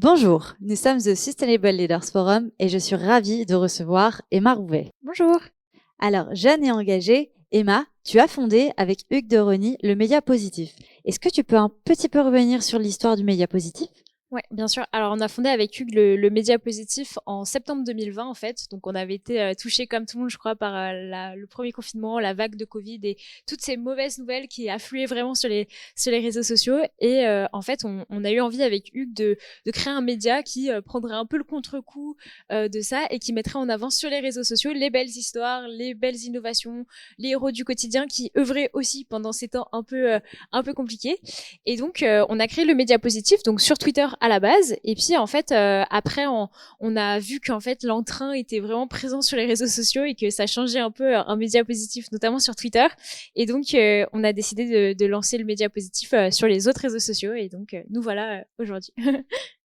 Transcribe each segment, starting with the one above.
Bonjour, nous sommes au Sustainable Leaders Forum et je suis ravie de recevoir Emma Rouvet. Bonjour. Alors, jeune et engagée, Emma, tu as fondé avec Hugues de Rony le Média Positif. Est-ce que tu peux un petit peu revenir sur l'histoire du Média Positif ? Ouais, bien sûr. Alors, on a fondé avec Hugues le Média Positif en septembre 2020, en fait. Donc, on avait été touchés, comme tout le monde, je crois, par le premier confinement, la vague de Covid et toutes ces mauvaises nouvelles qui affluaient vraiment sur les réseaux sociaux. Et en fait, on a eu envie avec Hugues de créer un média qui prendrait un peu le contre-coup de ça et qui mettrait en avant sur les réseaux sociaux les belles histoires, les belles innovations, les héros du quotidien qui œuvraient aussi pendant ces temps un peu compliqués. Et donc, on a créé le Média Positif, donc sur Twitter à la base. Et puis, en fait, après, on a vu qu'en fait, l'entrain était vraiment présent sur les réseaux sociaux et que ça changeait un peu un média positif, notamment sur Twitter. Et donc, on a décidé de lancer le Média Positif sur les autres réseaux sociaux. Et donc, nous voilà aujourd'hui.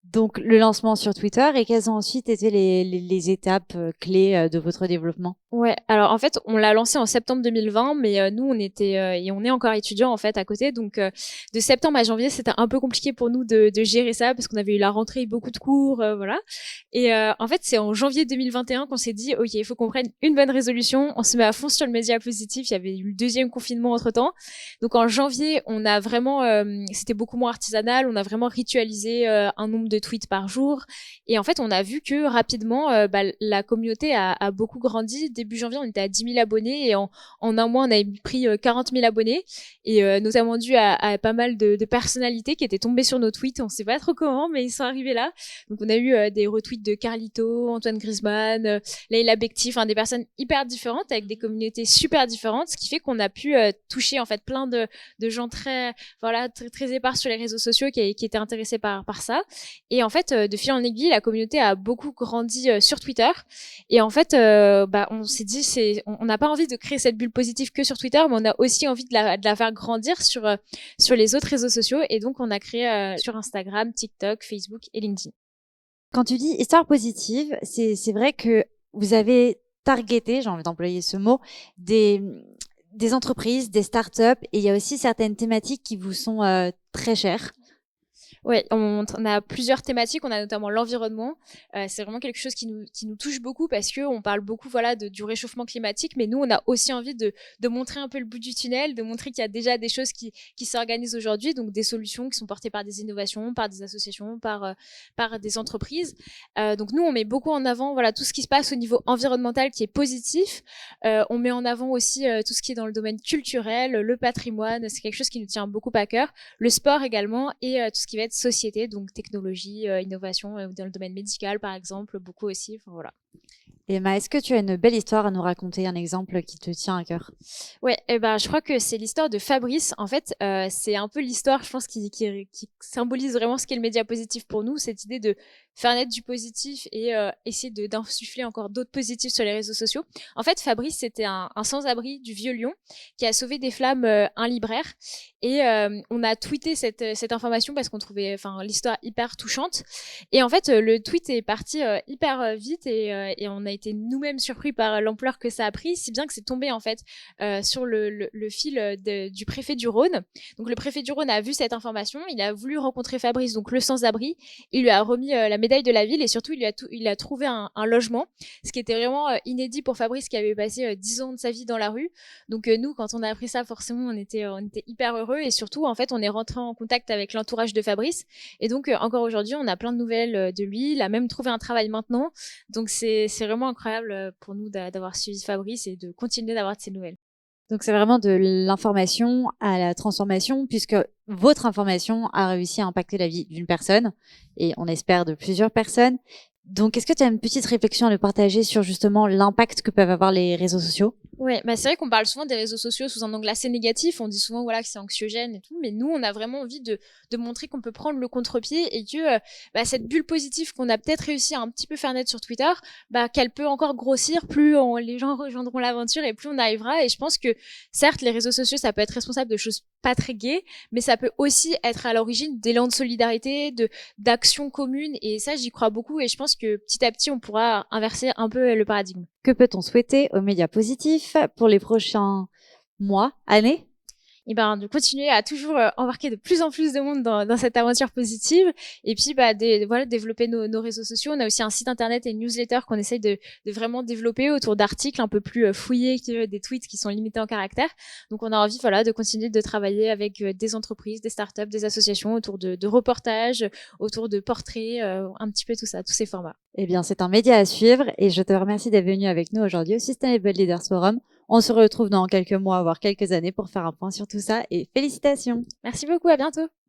Donc, le lancement sur Twitter et quelles ont ensuite été les étapes clés de votre développement ? Ouais, alors en fait, on l'a lancé en septembre 2020, mais nous, on était et on est encore étudiants en fait à côté. Donc, de septembre à janvier, c'était un peu compliqué pour nous de gérer ça parce qu'on avait eu la rentrée, beaucoup de cours, voilà. Et en fait, c'est en janvier 2021 qu'on s'est dit, ok, il faut qu'on prenne une bonne résolution. On se met à fond sur le Média Positif. Il y avait eu le deuxième confinement entre temps. Donc, en janvier, on a vraiment, c'était beaucoup moins artisanal. On a vraiment ritualisé un nombre de tweets par jour. Et en fait, on a vu que rapidement, la communauté a beaucoup grandi. Début janvier, on était à 10 000 abonnés et en un mois, on avait pris 40 000 abonnés et notamment dû à pas mal de personnalités qui étaient tombées sur nos tweets. On sait pas trop comment, mais ils sont arrivés là. Donc, on a eu des retweets de Carlito, Antoine Griezmann, Leila Bekti, enfin des personnes hyper différentes avec des communautés super différentes, ce qui fait qu'on a pu toucher en fait plein de gens très très épars sur les réseaux sociaux qui étaient intéressés par ça. Et en fait, de fil en aiguille, la communauté a beaucoup grandi sur Twitter. Et en fait, on s'est dit, on n'a pas envie de créer cette bulle positive que sur Twitter, mais on a aussi envie de la faire grandir sur les autres réseaux sociaux. Et donc, on a créé sur Instagram, TikTok, Facebook et LinkedIn. Quand tu dis histoire positive, c'est vrai que vous avez targeté, j'ai envie d'employer ce mot, des entreprises, des startups, et il y a aussi certaines thématiques qui vous sont très chères. Ouais, on a plusieurs thématiques. On a notamment l'environnement. C'est vraiment quelque chose qui nous touche beaucoup parce que on parle beaucoup, du réchauffement climatique, mais nous, on a aussi envie de montrer un peu le bout du tunnel, de montrer qu'il y a déjà des choses qui s'organisent aujourd'hui, donc des solutions qui sont portées par des innovations, par des associations, par des entreprises. Donc nous, on met beaucoup en avant, tout ce qui se passe au niveau environnemental qui est positif. On met en avant aussi tout ce qui est dans le domaine culturel, le patrimoine. C'est quelque chose qui nous tient beaucoup à cœur. Le sport également et tout ce qui va être société, donc technologie, innovation, dans le domaine médical par exemple, beaucoup aussi. Enfin, voilà. Emma, est-ce que tu as une belle histoire à nous raconter, un exemple qui te tient à cœur ? Ouais, je crois que c'est l'histoire de Fabrice. En fait, c'est un peu l'histoire, je pense, qui symbolise vraiment ce qu'est le média positif pour nous, cette idée de faire naître du positif et essayer d'insuffler encore d'autres positifs sur les réseaux sociaux. En fait, Fabrice, c'était un sans-abri du Vieux-Lyon qui a sauvé des flammes un libraire. Et on a tweeté cette information parce qu'on trouvait l'histoire hyper touchante. Et en fait, le tweet est parti hyper vite et on a été nous-mêmes surpris par l'ampleur que ça a pris, si bien que c'est tombé en fait sur le fil du préfet du Rhône. Donc le préfet du Rhône a vu cette information, il a voulu rencontrer Fabrice, donc le sans-abri, il lui a remis la médaille de la ville et surtout il a trouvé un logement, ce qui était vraiment inédit pour Fabrice qui avait passé 10 ans de sa vie dans la rue. Donc nous, quand on a appris ça, forcément, on était hyper heureux et surtout, en fait, on est rentré en contact avec l'entourage de Fabrice et donc encore aujourd'hui, on a plein de nouvelles de lui. Il a même trouvé un travail maintenant. Donc c'est vraiment incroyable pour nous d'avoir suivi Fabrice et de continuer d'avoir de ses nouvelles. Donc c'est vraiment de l'information à la transformation, puisque votre information a réussi à impacter la vie d'une personne, et on espère de plusieurs personnes. Donc est-ce que tu as une petite réflexion à nous partager sur justement l'impact que peuvent avoir les réseaux sociaux ? Ouais, c'est vrai qu'on parle souvent des réseaux sociaux sous un angle assez négatif. On dit souvent que c'est anxiogène et tout, mais nous, on a vraiment envie de montrer qu'on peut prendre le contre-pied et que cette bulle positive qu'on a peut-être réussi à un petit peu faire naître sur Twitter, qu'elle peut encore grossir. Plus les gens rejoindront l'aventure et plus on arrivera. Et je pense que certes, les réseaux sociaux, ça peut être responsable de choses pas très gaies, mais ça peut aussi être à l'origine d'élan de solidarité, d'actions communes. Et ça, j'y crois beaucoup. Et je pense que petit à petit, on pourra inverser un peu le paradigme. Que peut-on souhaiter aux médias positifs pour les prochains mois, années ? Et ben de continuer à toujours embarquer de plus en plus de monde dans cette aventure positive, et puis voilà, développer nos réseaux sociaux. On a aussi un site internet et une newsletter qu'on essaye de vraiment développer autour d'articles un peu plus fouillés que des tweets qui sont limités en caractères. Donc on a envie de continuer de travailler avec des entreprises, des startups, des associations autour de reportages, autour de portraits, un petit peu tout ça, tous ces formats. Eh bien, c'est un média à suivre et je te remercie d'être venu avec nous aujourd'hui au Sustainable Leaders Forum. On se retrouve dans quelques mois, voire quelques années pour faire un point sur tout ça et félicitations. Merci beaucoup, à bientôt.